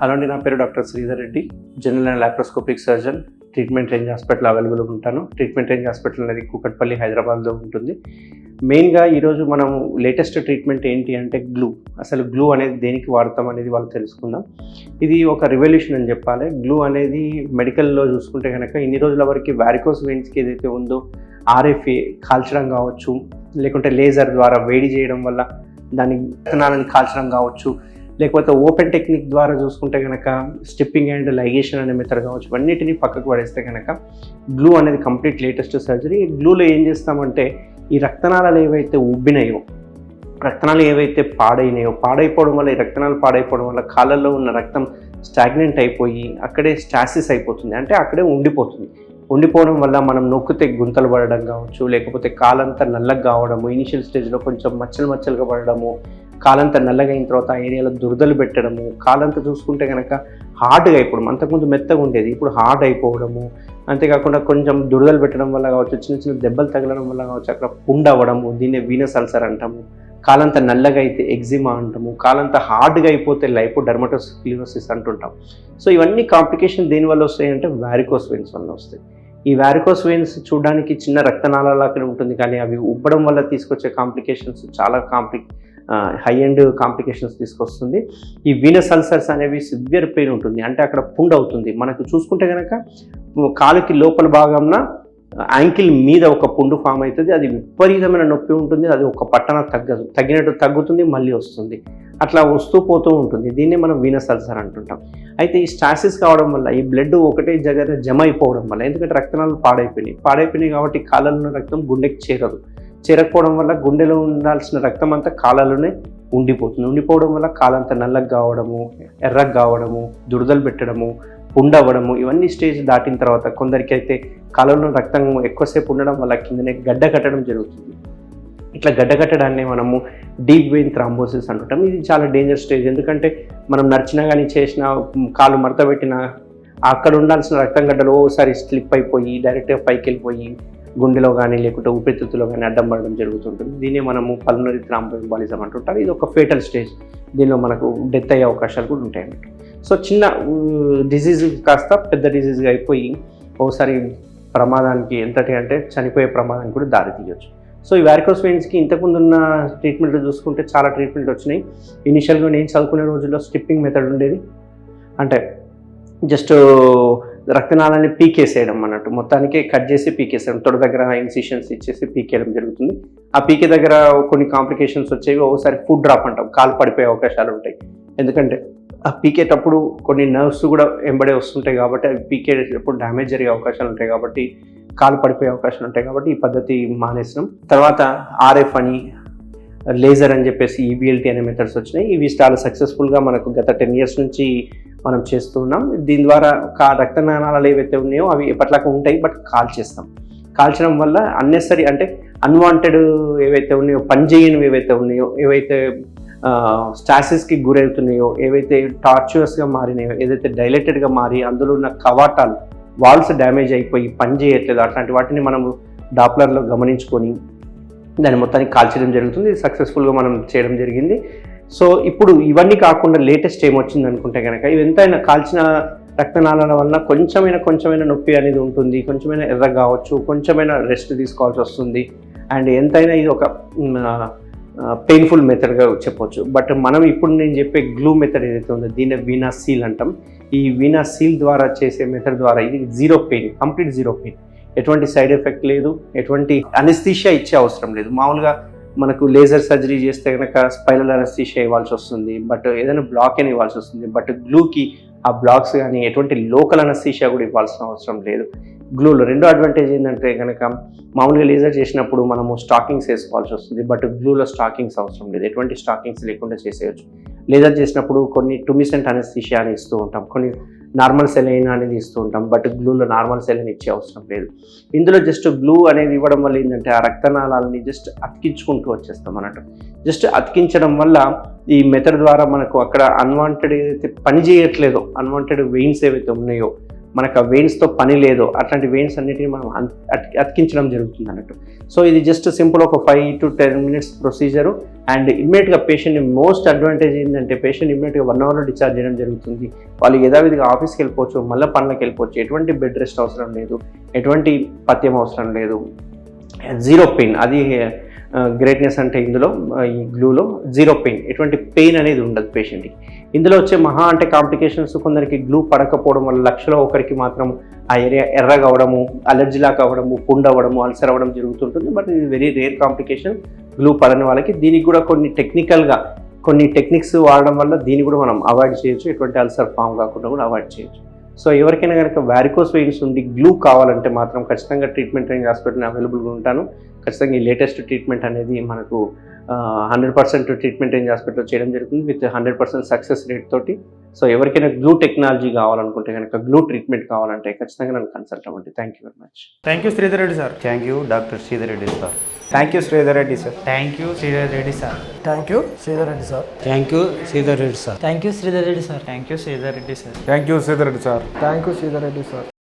Hello అండి, నా పేరు doctor Sridhar Reddy, general and laparoscopic surgeon. Treatment range hospital అవైలబుల్గా ఉంటాను. ట్రీట్మెంట్ రేంజ్ హాస్పిటల్ అనేది కూకట్పల్లి, హైదరాబాద్లో ఉంటుంది. మెయిన్గా ఈరోజు మనం లేటెస్ట్ ట్రీట్మెంట్ ఏంటి అంటే గ్లూ. అసలు గ్లూ అనేది దేనికి వాడతాం అనేది వాళ్ళు తెలుసుకుందాం. ఇది ఒక రివల్యూషన్ అని చెప్పాలి. గ్లూ అనేది మెడికల్లో చూసుకుంటే కనుక ఇన్ని రోజుల వరకు వారికోస్ వెయిన్స్కి ఏదైతే ఉందో ఆర్ఎఫ్ఏ కాల్చడం కావచ్చు, లేకుంటే లేజర్ ద్వారా వేడి చేయడం వల్ల దాని రక్తనాళాన్ని కాల్చడం కావచ్చు, లేకపోతే ఓపెన్ టెక్నిక్ ద్వారా చూసుకుంటే కనుక స్టిప్పింగ్ అండ్ లైగేషన్ అనే మెథడ్ కావచ్చు, అన్నిటినీ పక్కకు పడేస్తే కనుక గ్లూ అనేది కంప్లీట్ లేటెస్ట్ సర్జరీ. గ్లూలో ఏం చేస్తామంటే ఈ రక్తనాళాలు ఏవైతే ఉబ్బినాయో, రక్తనాలు ఏవైతే పాడైపోవడం వల్ల, ఈ రక్తనాలు పాడైపోవడం వల్ల కాళ్ళల్లో ఉన్న రక్తం స్టాగ్నెంట్ అయిపోయి అక్కడే స్టాసిస్ అయిపోతుంది, అంటే అక్కడే ఉండిపోవడం వల్ల మనం నొక్కితే గుంతలు పడడం కావచ్చు, లేకపోతే కాలంతా నల్లగా కావడము, ఇనిషియల్ స్టేజ్లో కొంచెం మచ్చలుగా పడడము, కాలంతా నల్లగా అయిన తర్వాత ఆ ఏరియాలో దురదలు పెట్టడము, కాలంతా చూసుకుంటే కనుక హార్డ్గా అయిపోవడం, అంతకుముందు మెత్తగా ఉండేది ఇప్పుడు హార్డ్ అయిపోవడము, అంతేకాకుండా కొంచెం దురదలు పెట్టడం వల్ల కావచ్చు, చిన్న దెబ్బలు తగలడం వల్ల కావచ్చు, అక్కడ పుండ్ అవ్వడము, దీన్నే వీనస్ అల్సర్ అంటాము. కాలంతా నల్లగా అయితే ఎగ్జిమా అంటాము, కాలంతా హార్డ్గా అయిపోతే లైపోడర్మటోస్క్లిరోసిస్ అంటుంటాం. సో ఇవన్నీ కాంప్లికేషన్ దేనివల్ల వస్తాయంటే వారికోస్ వెయిన్స్ వల్ల వస్తాయి. ఈ వారికోస్ వెయిన్స్ చూడడానికి చిన్న రక్తనాళాలనే ఉంటుంది, కానీ అవి ఉబ్బడం వల్ల తీసుకొచ్చే కాంప్లికేషన్స్ చాలా హై ఎండ్ కాంప్లికేషన్స్ తీసుకొస్తుంది. ఈ వీనస్ అల్సర్స్ అనేవి సివియర్ పెయిన్ ఉంటుంది, అంటే అక్కడ పుండ్ అవుతుంది. మనకు చూసుకుంటే కనుక కాలుకి లోపల భాగంన యాంకిల్ మీద ఒక పుండు ఫామ్ అవుతుంది, అది విపరీతమైన నొప్పి ఉంటుంది, అది ఒక పట్టణ తగ్గినట్టు తగ్గుతుంది, మళ్ళీ వస్తుంది, అట్లా వస్తూ పోతూ ఉంటుంది. దీన్ని మనం వీనస్ అల్సర్ అంటుంటాం. అయితే ఈ స్టాసిస్ కావడం వల్ల, ఈ బ్లడ్ ఒకటే దగ్గర జమ అయిపోవడం వల్ల, ఎందుకంటే రక్తనాలు పాడైపోయినాయి కాబట్టి కాళ్ళలో ఉన్న రక్తం గుండెకి చేరకపోవడం వల్ల గుండెలో ఉండాల్సిన రక్తం అంతా కాళ్ళలోనే ఉండిపోవడం వల్ల కాలంతా నల్లగా కావడము, ఎర్రగా కావడము, దురదలు పెట్టడము, పుండ్ అవ్వడము, ఇవన్నీ స్టేజ్ దాటిన తర్వాత కొందరికి అయితే కాళ్ళలో రక్తం ఎక్కువసేపు ఉండడం వల్ల కిందనే గడ్డ కట్టడం జరుగుతుంది. ఇట్లా గడ్డ కట్టడాన్ని మనము డీప్ వెయిన్ థ్రాంబోసిస్ అంటుంటాం. ఇది చాలా డేంజర్ స్టేజ్, ఎందుకంటే మనం నడిచినా కానీ చేసినా, కాలు మడత పెట్టినా అక్కడ ఉండాల్సిన రక్తం గడ్డలు ఓసారి స్లిప్ అయిపోయి డైరెక్ట్గా పైకి వెళ్ళిపోయి గుండెలో కానీ లేకుంటే ఊపిరితిత్తులో కానీ అడ్డం పడడం జరుగుతుంటుంది. దీన్ని మనము పల్మనరీ థ్రాంబోఎంబాలిజం అంటుంటారు. ఇది ఒక ఫేటల్ స్టేజ్, దీనిలో మనకు డెత్ అయ్యే అవకాశాలు కూడా ఉంటాయి అన్నట్టు. సో చిన్న డిజీజ్ కాస్త పెద్ద డిజీజ్గా అయిపోయి ఓసారి ప్రమాదానికి ఎంతటి అంటే చనిపోయే ప్రమాదానికి కూడా దారి తీయవచ్చు. సో ఈ వారికోస్ వెయిన్స్కి ఇంతకుముందు ఉన్న ట్రీట్మెంట్లు చూసుకుంటే చాలా ట్రీట్మెంట్ వచ్చినాయి. ఇనిషియల్గా నేను చదువుకునే రోజుల్లో స్టిప్పింగ్ మెథడ్ ఉండేది, అంటే జస్ట్ రక్తనాళాన్ని పీకేసేయడం అన్నట్టు, మొత్తానికి కట్ చేసి పీకేసేయడం, తొడ దగ్గర ఇన్సిషన్స్ ఇచ్చేసి పీకేయడం జరుగుతుంది. ఆ పీకే దగ్గర కొన్ని కాంప్లికేషన్స్ వచ్చేవి. ఒకసారి ఫుడ్ డ్రాప్ అంటాం, కాలు పడిపోయే అవకాశాలు ఉంటాయి, ఎందుకంటే ఆ పీకేటప్పుడు కొన్ని నర్వ్స్ కూడా వెంబడే వస్తుంటాయి కాబట్టి అవి పీకేటప్పుడు డ్యామేజ్ జరిగే అవకాశాలు ఉంటాయి, కాబట్టి కాలు పడిపోయే అవకాశాలు ఉంటాయి. కాబట్టి ఈ పద్ధతి మానేసినాం. తర్వాత ఆర్ఎఫ్ అని, లేజర్ అని చెప్పేసి ఈబిఎల్టీ అనే మెథడ్స్ వచ్చినాయి. ఇవి చాలా సక్సెస్ఫుల్గా మనకు గత 10 years నుంచి మనం చేస్తున్నాం. దీని ద్వారా రక్తనాళాలు ఏవైతే ఉన్నాయో అవి ఎప్పటిలాగా ఉంటాయి, బట్ కాల్చడం వల్ల అన్నెసరీ అంటే అన్వాంటెడ్ ఏవైతే ఉన్నాయో, పనిచేయనివి ఏవైతే ఉన్నాయో, ఏవైతే స్టాసిస్కి గురవుతున్నాయో, ఏవైతే టార్చువస్గా మారినాయో, ఏదైతే డైలేటెడ్గా మారి అందులో ఉన్న కవాటాలు వాల్స్ డ్యామేజ్ అయిపోయి పని చేయట్లేదు, అట్లాంటి వాటిని మనము డాప్లర్లో గమనించుకొని దాన్ని మొత్తానికి కాల్చడం జరుగుతుంది. ఇది సక్సెస్ఫుల్గా మనం చేయడం జరిగింది. సో ఇప్పుడు ఇవన్నీ కాకుండా లేటెస్ట్ ఏమొచ్చింది అనుకుంటే కనుక, ఇవి ఎంతైనా కాల్చిన రక్తనాళాల వల్ల కొంచెమైనా నొప్పి అనేది ఉంటుంది, కొంచెమైనా ఎర్ర కావచ్చు, కొంచెమైనా రెస్ట్ తీసుకోవాల్సి వస్తుంది, అండ్ ఎంతైనా ఇది ఒక పెయిన్ఫుల్ మెథడ్గా చెప్పొచ్చు. బట్ మనం ఇప్పుడు నేను చెప్పే గ్లూ మెథడ్ ఏదైతే ఉందో దీన్ని వీనస్ సీల్ అంటాం. ఈ వీనస్ సీల్ ద్వారా చేసే మెథడ్ ద్వారా ఇది కంప్లీట్ జీరో పెయిన్, ఎటువంటి సైడ్ ఎఫెక్ట్ లేదు, ఎటువంటి అనెస్థీషియా ఇచ్చే అవసరం లేదు. మామూలుగా మనకు లేజర్ సర్జరీ చేస్తే కనుక స్పైనల్ అనెస్థీషియా ఇవ్వాల్సి వస్తుంది, బట్ ఏదైనా బ్లాక్ అని ఇవ్వాల్సి వస్తుంది. బట్ గ్లూకి ఆ బ్లాక్స్ కానీ ఎటువంటి లోకల్ అనెస్థీషియా కూడా ఇవ్వాల్సిన అవసరం లేదు. గ్లూలో రెండో అడ్వాంటేజ్ ఏంటంటే కనుక, మామూలుగా లేజర్ చేసినప్పుడు మనము స్టాకింగ్స్ వేసుకోవాల్సి వస్తుంది, బట్ గ్లూలో స్టాకింగ్స్ అవసరం లేదు, ఎటువంటి స్టాకింగ్స్ లేకుండా చేసేయచ్చు. లేజర్ చేసినప్పుడు కొన్ని టుమిసెంట్ అనెస్థీషియా అని ఇస్తూ ఉంటాం, కొన్ని నార్మల్ సెలైన్ అనేది ఇస్తూ ఉంటాం, బట్ గ్లూలో నార్మల్ సెలైన్ ఇచ్చే అవసరం లేదు. ఇందులో జస్ట్ గ్లూ అనేది ఇవ్వడం వల్ల ఏంటంటే ఆ రక్తనాళాలని జస్ట్ అతికించుకుంటూ వచ్చేస్తాం అన్నట్టు. జస్ట్ అతికించడం వల్ల ఈ మెథడ్ ద్వారా మనకు అక్కడ అన్వాంటెడ్ ఏదైతే పని చేయట్లేదో, అన్వాంటెడ్ వెయిన్స్ ఏవైతే ఉన్నాయో మనకు ఆ వెయిన్స్తో పని లేదో అట్లాంటి వెయిన్స్ అన్నిటిని మనం అతికించడం జరుగుతుంది అన్నట్టు. సో ఇది జస్ట్ సింపుల్ ఒక 5 to 10 minutes ప్రొసీజరు. అండ్ ఇమ్మీడియట్గా పేషెంట్ని మోస్ట్ అడ్వాంటేజ్ ఏంటంటే పేషెంట్ ఇమ్మీడియట్గా 1 hourలో డిశ్చార్జ్ చేయడం జరుగుతుంది. వాళ్ళు యథావిధిగా ఆఫీస్కి వెళ్ళిపోవచ్చు, మళ్ళీ పనులకు వెళ్ళిపోవచ్చు. ఎటువంటి బెడ్ రెస్ట్ అవసరం లేదు, ఎటువంటి పథ్యం అవసరం లేదు, 0 పెయిన్. అది గ్రేట్నెస్ అంటే ఇందులో ఈ గ్లూలో 0 పెయిన్, ఎటువంటి పెయిన్ అనేది ఉండదు పేషెంట్కి. ఇందులో వచ్చే మహా అంటే కాంప్లికేషన్స్ కొందరికి గ్లూ పడకపోవడం వల్ల లక్షలో ఒకరికి మాత్రం ఆ ఏరియా ఎర్రగా అవ్వడము, అలర్జీలాగా అవ్వడము, పుండ్ అవ్వడము, అల్సర్ అవ్వడం జరుగుతుంటుంది. బట్ ఇది వెరీ రేర్ కాంప్లికేషన్ గ్లూ పడని వాళ్ళకి. దీనికి కూడా కొన్ని టెక్నిక్స్ వాడడం వల్ల దీన్ని కూడా మనం అవాయిడ్ చేయొచ్చు, ఎటువంటి అల్సర్ ఫామ్ కాకుండా కూడా అవాయిడ్ చేయొచ్చు. సో ఎవరికైనా కనుక వారికోస్ వెయిన్స్ ఉండి గ్లూ కావాలంటే మాత్రం ఖచ్చితంగా ట్రీట్మెంట్ రేంజ్ హాస్పిటల్ అవైలబుల్గా ఉంటాను. ఖచ్చితంగా ఈ లేటెస్ట్ ట్రీట్మెంట్ అనేది మనకు 100% ట్రీట్మెంట్ రేంజ్ హాస్పిటల్లో చేయడం జరుగుతుంది విత్ 100% సక్సెస్ రేట్ తోటి. సో ఎవరికైనా గ్లూ టెక్నాలజీ కావాలనుకుంటే కనుక, గ్లూ ట్రీట్మెంట్ కావాలంటే ఖచ్చితంగా నన్ను కన్సల్ట్ అవ్వండి. Thank you very much. Thank you Sridhar Reddy sir. Thank you doctor Sridhar Reddy sir. Thank you Sridhar Reddy sir. Thank you Sridhar Reddy sir. Thank you Sridhar Reddy sir. Thank you Sridhar Reddy sir. Thank you Sridhar Reddy sir. Thank you Sridhar Reddy sir. Thank you Sridhar Reddy sir. Thank you Sridhar Reddy sir.